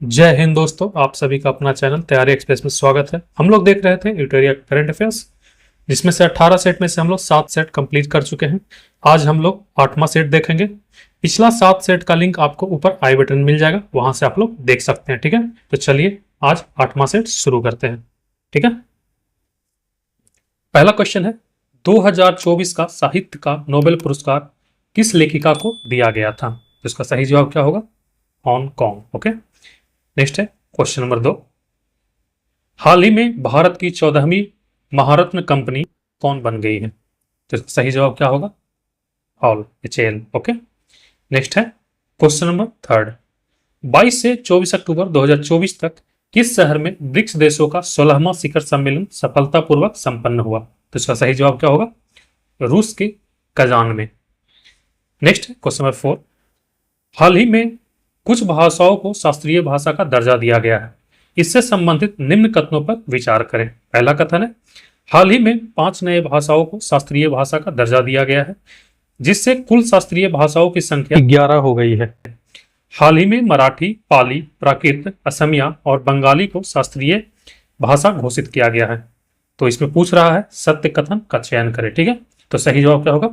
जय हिंद दोस्तों, आप सभी का अपना चैनल तैयारी एक्सप्रेस में स्वागत है। हम लोग देख रहे थे यूटेरिया करंट अफेयर्स, जिसमें से 18 सेट में से हम लोग 7 सेट कंप्लीट कर चुके हैं। आज हम लोग 8वां सेट देखेंगे। पिछला 7 सेट का लिंक आपको ऊपर आई बटन मिल जाएगा, वहां से आप लोग देख सकते हैं। ठीक है, तो चलिए आज 8वां सेट शुरू करते हैं। ठीक है, पहला क्वेश्चन है 2024 का साहित्य का नोबेल पुरस्कार किस लेखिका को दिया गया था? तो इसका सही जवाब क्या होगा? हांगकांग। ओके, नेक्स्ट है क्वेश्चन नंबर 2। हाल ही में भारत की 14वीं महारत्न कंपनी कौन बन गई है? तो इसका सही जवाब क्या होगा? HAL। ओके, नेक्स्ट है क्वेश्चन नंबर 3। 22 से 24 अक्टूबर 2024 तक किस शहर में ब्रिक्स देशों का 16वां शिखर सम्मेलन सफलतापूर्वक संपन्न हुआ? तो इसका सही जवाब क्या होगा? रूस के कजान में। नेक्स्ट है क्वेश्चन नंबर 4। हाल ही में कुछ भाषाओं को शास्त्रीय भाषा का दर्जा दिया गया है, इससे संबंधित निम्न कथनों पर विचार करें। पहला कथन है हाल ही में 5 नए भाषाओं को शास्त्रीय भाषा का दर्जा दिया गया है, जिससे कुल शास्त्रीय भाषाओं की संख्या 11 हो गई है। हाल ही में मराठी, पाली, प्राकृत, असमिया और बंगाली को शास्त्रीय भाषा घोषित किया गया है। तो इसमें पूछ रहा है सत्य कथन का चयन करें। ठीक है, तो सही जवाब क्या होगा?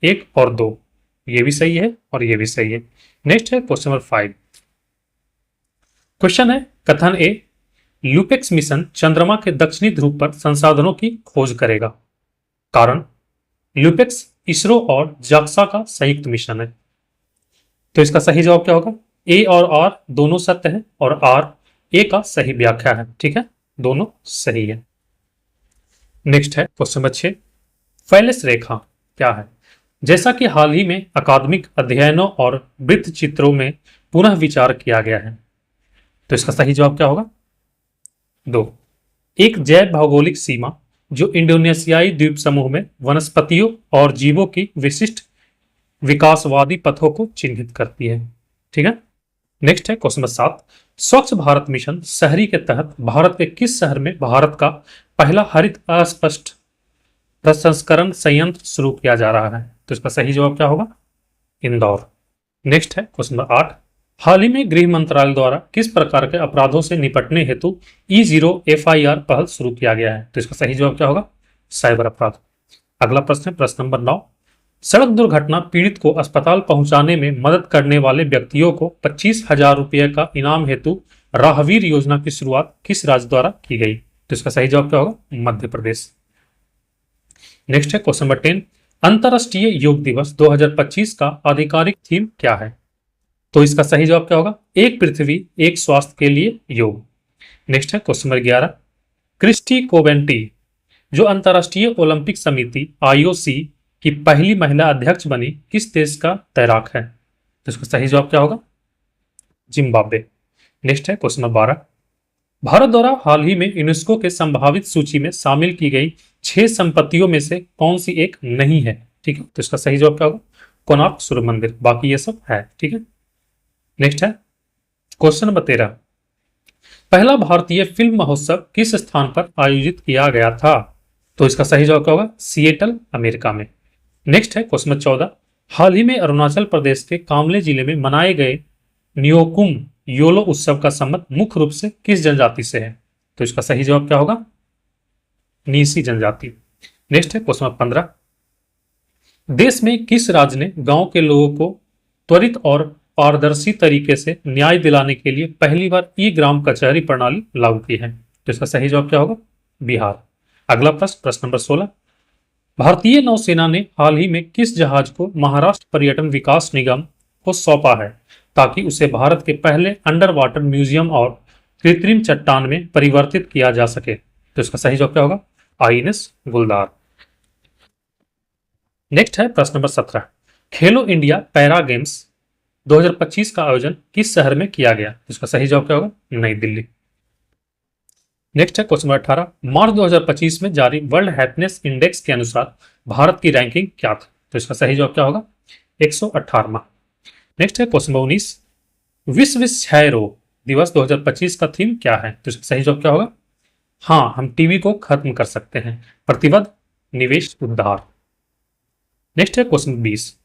1 और 2। ये भी सही है और ये भी सही है। नेक्स्ट है क्वेश्चन नंबर 5। क्वेश्चन है कथन ए, ल्यूपेक्स मिशन चंद्रमा के दक्षिणी ध्रुव पर संसाधनों की खोज करेगा। कारण, ल्यूपेक्स इसरो और जाक्सा का संयुक्त मिशन है। तो इसका सही जवाब क्या होगा? ए और आर दोनों सत्य है और आर ए का सही व्याख्या है। ठीक है, दोनों सही है। नेक्स्ट है क्वेश्चन नंबर 6। फैलेस रेखा क्या है? जैसा कि हाल ही में अकादमिक अध्ययनों और वृत्त चित्रों में पुनः विचार किया गया है, तो इसका सही जवाब क्या होगा? 2। एक जैव भौगोलिक सीमा जो इंडोनेशियाई द्वीप समूह में वनस्पतियों और जीवों की विशिष्ट विकासवादी पथों को चिन्हित करती है। ठीक है, नेक्स्ट है क्वेश्चन नंबर 7। स्वच्छ भारत मिशन शहरी के तहत भारत के किस शहर में भारत का पहला हरित अस्पष्ट प्रसंस्करण संयंत्र शुरू किया जा रहा है? तो इसका सही जवाब क्या होगा? इंदौर। नेक्स्ट है क्वेश्चन नंबर 8। हाल ही में गृह मंत्रालय द्वारा किस प्रकार के अपराधों से निपटने हेतु E0 FIR पहल शुरू किया गया है? तो इसका सही जवाब क्या होगा? साइबर अपराध। अगला प्रश्न है प्रश्न नंबर 9। सड़क दुर्घटना पीड़ित को अस्पताल पहुंचाने में मदद करने वाले व्यक्तियों को 25,000 रुपये का इनाम हेतु राहवीर योजना की शुरुआत किस राज्य द्वारा की गई? तो इसका सही जवाब क्या होगा? मध्य प्रदेश। नेक्स्ट है क्वेश्चन नंबर 10। अंतरराष्ट्रीय योग दिवस 2025 का आधिकारिक थीम क्या है? तो इसका सही जवाब क्या होगा? एक पृथ्वी एक स्वास्थ्य के लिए योग। नेक्स्ट है क्वेश्चन नंबर 11। क्रिस्टी कोवेंटी जो अंतरराष्ट्रीय ओलंपिक समिति IOC की पहली महिला अध्यक्ष बनी किस देश का तैराक है? तो इसका सही जवाब क्या होगा? जिम्बाब्वे। नेक्स्ट है क्वेश्चन नंबर 12। भारत द्वारा हाल ही में यूनेस्को के संभावित सूची में शामिल की गई 6 संपत्तियों में से कौन सी एक नहीं है? ठीक है, तो इसका सही जवाब क्या होगा? कोणार्क सूर्य मंदिर, बाकी ये सब है। ठीक है, नेक्स्ट है क्वेश्चन नंबर 13। पहला भारतीय फिल्म महोत्सव किस स्थान पर आयोजित किया गया था? तो इसका सही जवाब क्या होगा? सिएटल, अमेरिका में। नेक्स्ट है क्वेश्चन नंबर 14। हाल ही में अरुणाचल प्रदेश के कामले जिले में मनाए गए न्योकुम योलो उत्सव का संबंध मुख्य रूप से किस जनजाति से है? तो इसका सही जवाब क्या होगा? नीसी जनजाति। नेक्स्ट है क्वेश्चन नंबर 15। देश में किस राज्य ने गांव के लोगों को त्वरित और पारदर्शी तरीके से न्याय दिलाने के लिए पहली बार ई-ग्राम कचहरी प्रणाली लागू की है? तो इसका सही जवाब क्या होगा? बिहार। अगला प्रश्न प्रश्न नंबर 16। भारतीय नौसेना ने हाल ही में किस जहाज को महाराष्ट्र पर्यटन विकास निगम को सौंपा है ताकि उसे भारत के पहले अंडर वाटर म्यूजियम और कृत्रिम चट्टान में परिवर्तित किया जा सके? तो इसका सही जवाब क्या होगा? INS गुलदार। नेक्स्ट है प्रश्न नंबर 17। खेलो इंडिया पैरा गेम्स 2025 का आयोजन किस शहर में किया गया? इसका सही जवाब क्या होगा? नई दिल्ली। नेक्स्ट है क्वेश्चन नंबर 18। मार्च 2025 में जारी वर्ल्ड हैप्पीनेस इंडेक्स के अनुसार भारत की रैंकिंग क्या था? तो इसका सही जवाब क्या होगा? 118वां। नेक्स्ट है क्वेश्चन नंबर 19। विश्व क्षय रोग दिवस 2025 का थीम क्या है? तो इसका सही जवाब क्या होगा? हाँ, हम टीबी को खत्म कर सकते हैं, प्रतिबद्ध निवेश उद्धार। नेक्स्ट है क्वेश्चन 20।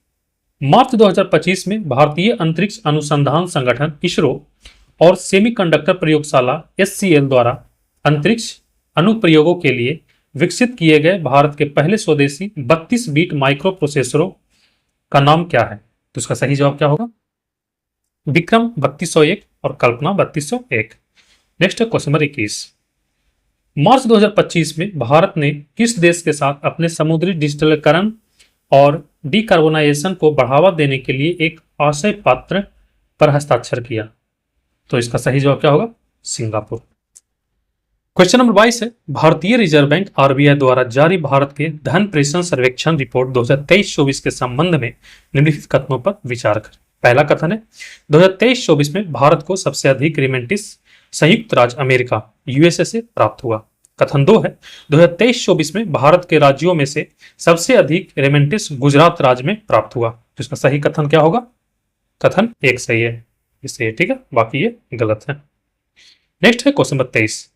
मार्च 2025 में भारतीय अंतरिक्ष अनुसंधान संगठन इसरो और सेमीकंडक्टर प्रयोगशाला SCL द्वारा अंतरिक्ष अनुप्रयोगों के लिए विकसित किए गए भारत के पहले स्वदेशी 32 बीट माइक्रो प्रोसेसरों का नाम क्या है? तो इसका सही जवाब क्या होगा? विक्रम 3201 और कल्पना 3201। नेक्स्ट है क्वेश्चन नंबर 21। मार्च 2025 में भारत ने किस देश के साथ अपने समुद्री डिजिटलीकरण और डिकार्बोनाइजेशन को बढ़ावा देने के लिए एक आशय पत्र पर हस्ताक्षर किया? तो इसका सही जवाब क्या होगा? सिंगापुर। क्वेश्चन नंबर 22 है, भारतीय रिजर्व बैंक RBI द्वारा जारी भारत के धन प्रेषण सर्वेक्षण रिपोर्ट 2023-24 के संबंध में निम्नलिखित कथनों पर विचार करें। पहला कथन है 2023-24 में भारत को सबसे अधिक रेमिटेंस संयुक्त राज्य अमेरिका USA से प्राप्त हुआ। कथन 2 है 2023-24 में भारत के राज्यों में से सबसे अधिक रेमिटेंस गुजरात राज्य में प्राप्त हुआ। तो इसका सही कथन क्या होगा? कथन 1 सही है, इससे ये ठीक है, बाकी ये गलत है। नेक्स्ट है क्वेश्चन नंबर 23।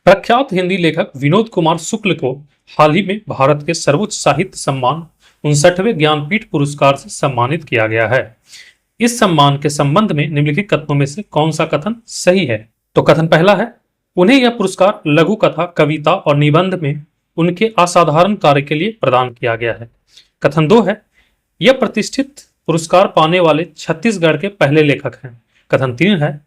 प्रख्यात हिंदी लेखक विनोद कुमार शुक्ल को हाल ही में भारत के सर्वोच्च साहित्य सम्मान 59वें ज्ञानपीठ पुरस्कार से सम्मानित किया गया है। इस सम्मान के संबंध में निम्नलिखित कथनों में से कौन सा कथन सही है? तो कथन पहला है, उन्हें यह पुरस्कार लघु कथा, कविता और निबंध में उनके असाधारण कार्य के लिए प्रदान किया गया है। कथन 2 है, यह प्रतिष्ठित पुरस्कार पाने वाले छत्तीसगढ़ के पहले लेखक हैं। कथन 3 है,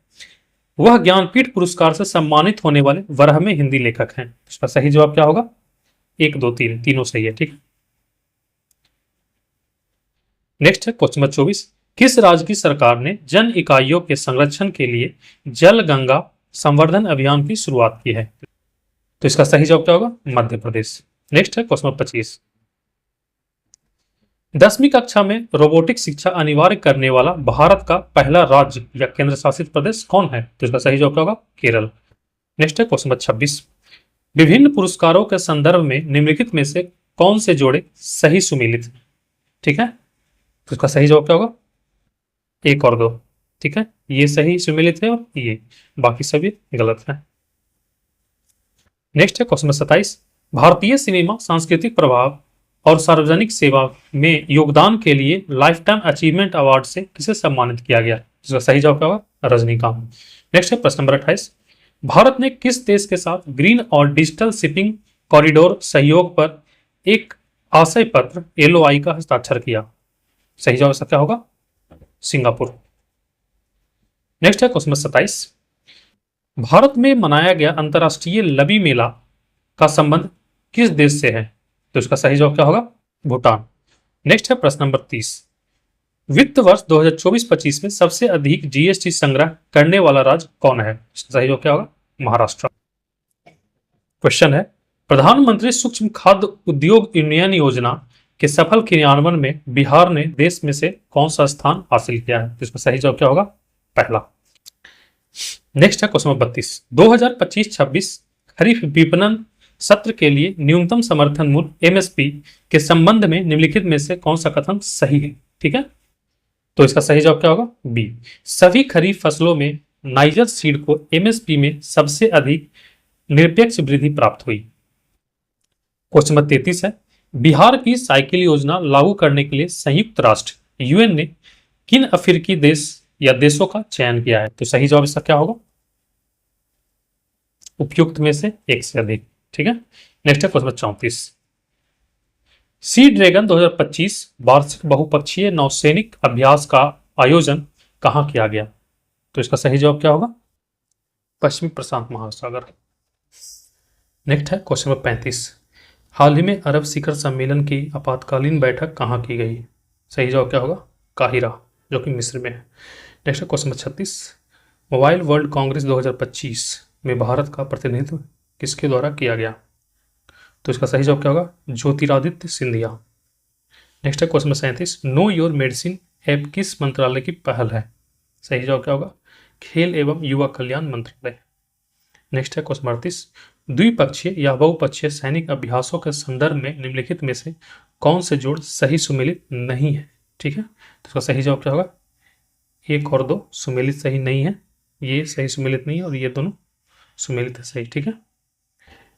वह ज्ञानपीठ पुरस्कार से सम्मानित होने वाले वरहमे हिंदी लेखक हैं। इसका सही जवाब क्या होगा? 1, 2, 3 तीनों सही है, ठीक है। नेक्स्ट है क्वेश्चन नंबर 24। किस राज्य की सरकार ने जन इकाइयों के संरक्षण के लिए जल गंगा संवर्धन अभियान की शुरुआत की है? तो इसका सही जवाब क्या होगा? मध्य प्रदेश। नेक्स्ट है क्वेश्चन नंबर 25। 10वीं कक्षा में रोबोटिक शिक्षा अनिवार्य करने वाला भारत का पहला राज्य या केंद्र शासित प्रदेश कौन है? तो इसका सही जवाब क्या होगा? केरल। नेक्स्ट है क्वेश्चन नंबर 26। विभिन्न पुरस्कारों के संदर्भ में निम्नलिखित में से कौन से जोड़े सही सुमेलित हैं? ठीक है, तो इसका सही जवाब क्या होगा? 1 और 2, ठीक है, ये सही सुमेलित है और ये बाकी सभी गलत है। नेक्स्ट है क्वेश्चन नंबर 27। भारतीय सिनेमा सांस्कृतिक प्रभाव और सार्वजनिक सेवा में योगदान के लिए लाइफ टाइम अचीवमेंट अवार्ड से किसे सम्मानित किया गया? इसका सही जवाब क्या होगा? रजनीकांत। नेक्स्ट है प्रश्न नंबर 28। भारत ने किस देश के साथ ग्रीन और डिजिटल शिपिंग कॉरिडोर सहयोग पर एक आशय पत्र LOI का हस्ताक्षर किया? सही जवाब इसका क्या होगा? सिंगापुर। नेक्स्ट है क्वेश्चन नंबर 27। भारत में मनाया गया अंतर्राष्ट्रीय लवी मेला का संबंध किस देश से है? तो इसका सही जवाब क्या होगा? भूटान। नेक्स्ट है प्रश्न नंबर 30। वित्त वर्ष 2024-25 में सबसे अधिक GST संग्रह करने वाला राज्य कौन है? इसका सही जवाब क्या होगा? महाराष्ट्र। क्वेश्चन है, प्रधानमंत्री सूक्ष्म खाद्य उद्योग उन्नयन योजना के सफल क्रियान्वयन में बिहार ने देश में से कौन सा स्थान हासिल किया है? तो इसका सही जवाब क्या होगा? पहला। नेक्स्ट है क्वेश्चन नंबर 32। 2025-26 खरीफ विपणन सत्र के लिए न्यूनतम समर्थन मूल्य MSP के संबंध में निम्नलिखित में से कौन सा कथन सही है? ठीक है, तो इसका सही जवाब क्या होगा? B। सभी खरीफ फसलों में नाइजर सीड को MSP में सबसे अधिक निरपेक्ष वृद्धि प्राप्त हुई। क्वेश्चन नंबर 33 है, बिहार की साइकिल योजना लागू करने के लिए संयुक्त राष्ट्र UN ने किन अफ्रीकी देश या देशों का चयन किया है? तो सही जवाब इसका क्या होगा? उपयुक्त में से एक से अधिक, ठीक है। नेक्स्ट है क्वेश्चन नंबर 34। सी ड्रैगन 2025 वार्षिक बहुपक्षीय नौसैनिक अभ्यास का आयोजन कहां किया गया? तो इसका सही जवाब क्या होगा? पश्चिमी प्रशांत महासागर। नेक्स्ट है क्वेश्चन नंबर 35। हाल ही में अरब शिखर सम्मेलन की आपातकालीन बैठक कहां की गई? सही जवाब क्या होगा? काहिरा, जो कि मिस्र में है। नेक्स्ट है question number 36। Mobile world Congress 2025 में भारत का प्रतिनिधित्व किसके द्वारा किया गया? तो इसका सही जवाब क्या होगा? ज्योतिरादित्य सिंधिया। नेक्स्ट है question number 37। Know your medicine app किस मंत्रालय की पहल है? सही जवाब क्या होगा? खेल एवं युवा कल्याण मंत्रालय। नेक्स्ट है क्वेश्चन 38। द्विपक्षीय या बहुपक्षीय सैनिक अभ्यासों के संदर्भ में निम्नलिखित में से कौन से जोड़ सही सुमेलित नहीं है? ठीक है, तो इसका सही जवाब क्या होगा? 1 और 2 सुमेलित सही नहीं है, ये सही सुमेलित नहीं है और ये दोनों सुमेलित है सही, ठीक है।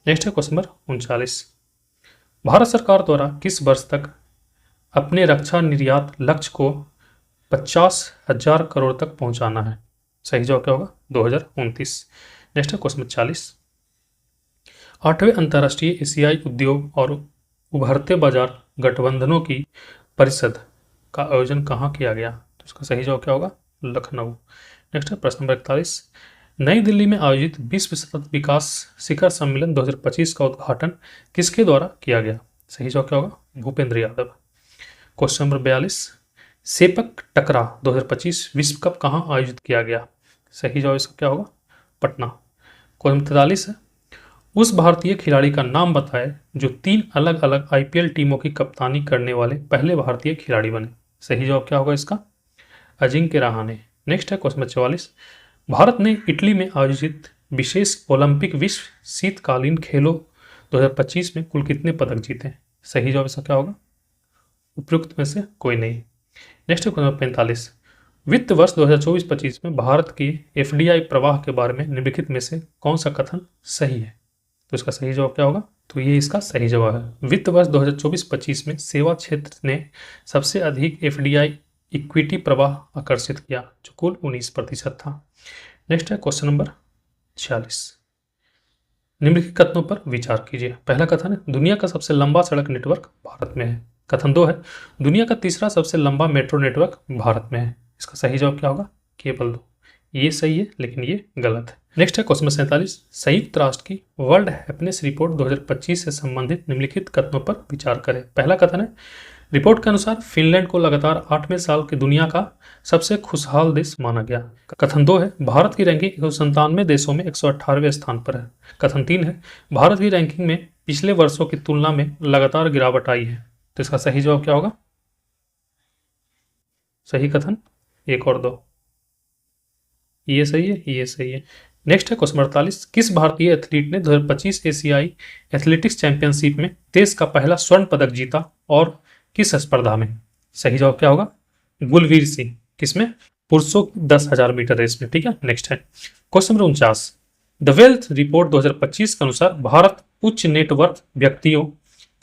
नेक्स्ट है क्वेश्चन नंबर 39। भारत सरकार द्वारा किस वर्ष तक अपने रक्षा निर्यात लक्ष्य को 50,000 करोड़ तक पहुंचाना है? सही जवाब क्या होगा? 2029। नेक्स्ट है क्वेश्चन 40। 8वें अंतर्राष्ट्रीय एशियाई उद्योग और उभरते बाजार गठबंधनों की परिषद का आयोजन कहाँ किया गया? तो इसका सही जवाब क्या होगा? लखनऊ। नेक्स्ट है प्रश्न नंबर 41। नई दिल्ली में आयोजित विश्व सतत विकास शिखर सम्मेलन 2025 का उद्घाटन किसके द्वारा किया गया? सही जवाब क्या होगा? Bhupendra Yadav. Question number 42। Sepak टकरा 2025 विश्व कप कहाँ आयोजित किया गया? सही जवाब इसका क्या होगा? पटना। क्वेश्चन 43 है। उस भारतीय खिलाड़ी का नाम बताएं जो 3 अलग अलग आईपीएल टीमों की कप्तानी करने वाले पहले भारतीय खिलाड़ी बने। सही जवाब क्या होगा इसका? अजिंक्य रहाणे। नेक्स्ट है क्वेश्चन 44। भारत ने इटली में आयोजित विशेष ओलंपिक विश्व शीतकालीन खेलों 2025 में कुल कितने पदक जीते? सही जवाब इसका क्या होगा? उपयुक्त में से कोई नहीं। नेक्स्ट है क्वेश्चन 45। वित्त वर्ष 2024-25 में भारत के एफडीआई प्रवाह के बारे में निम्नलिखित में से कौन सा कथन सही है? तो इसका सही जवाब क्या होगा? तो ये इसका सही जवाब है। वित्त वर्ष 2024-25 में सेवा क्षेत्र ने सबसे अधिक एफडीआई इक्विटी प्रवाह आकर्षित किया जो कुल 19% था। नेक्स्ट है क्वेश्चन नंबर 46। निम्नलिखित कथनों पर विचार कीजिए। पहला कथन है दुनिया का सबसे लंबा सड़क नेटवर्क भारत में है। कथन 2 है दुनिया का तीसरा सबसे लंबा मेट्रो नेटवर्क भारत में है। इसका सही जवाब क्या होगा? केवल 2। ये सही है लेकिन ये गलत है। नेक्स्ट है क्वेश्चन 47। संयुक्त राष्ट्र की वर्ल्ड हैप्पीनेस रिपोर्ट 2025 से संबंधित निम्नलिखित कथनों पर विचार करें। पहला कथन है रिपोर्ट के अनुसार फिनलैंड को लगातार 8वें साल की दुनिया का सबसे खुशहाल देश माना गया। कथन 2 है भारत की रैंकिंग 197 देशों में 118वें स्थान पर है। कथन 3 है भारत की रैंकिंग में पिछले वर्षों की तुलना में लगातार गिरावट आई है। तो इसका सही जवाब क्या होगा? सही कथन 1 और 2। ये सही है, ये सही है। नेक्स्ट है क्वेश्चन 48। किस भारतीय एथलीट ने 2025 एशियाई एथलेटिक्स चैंपियनशिप में देश का पहला स्वर्ण पदक जीता और किस स्पर्धा में? सही जवाब क्या होगा? गुलवीर सिंह। किसमें? पुरुषों 10,000 मीटर रेस में। ठीक है। नेक्स्ट है question number 49। The wealth report 2025 के अनुसार भारत उच्च नेटवर्थ व्यक्तियों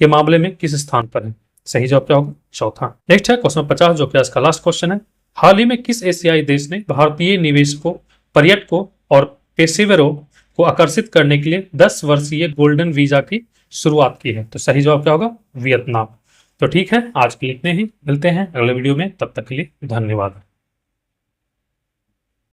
के मामले में किस स्थान पर है? सही जवाब क्या होगा? चौथा। नेक्स्ट है क्वेश्चन 50 जो कि आज का लास्ट क्वेश्चन है। हाल ही में किस एशियाई देश ने भारतीय निवेशकों, पर्यटकों और पेशेवरों को आकर्षित करने के लिए 10 वर्षीय गोल्डन वीजा की शुरुआत की है? तो सही जवाब क्या होगा? वियतनाम। तो ठीक है, आज के लिए इतने ही। मिलते हैं अगले वीडियो में, तब तक के लिए धन्यवाद।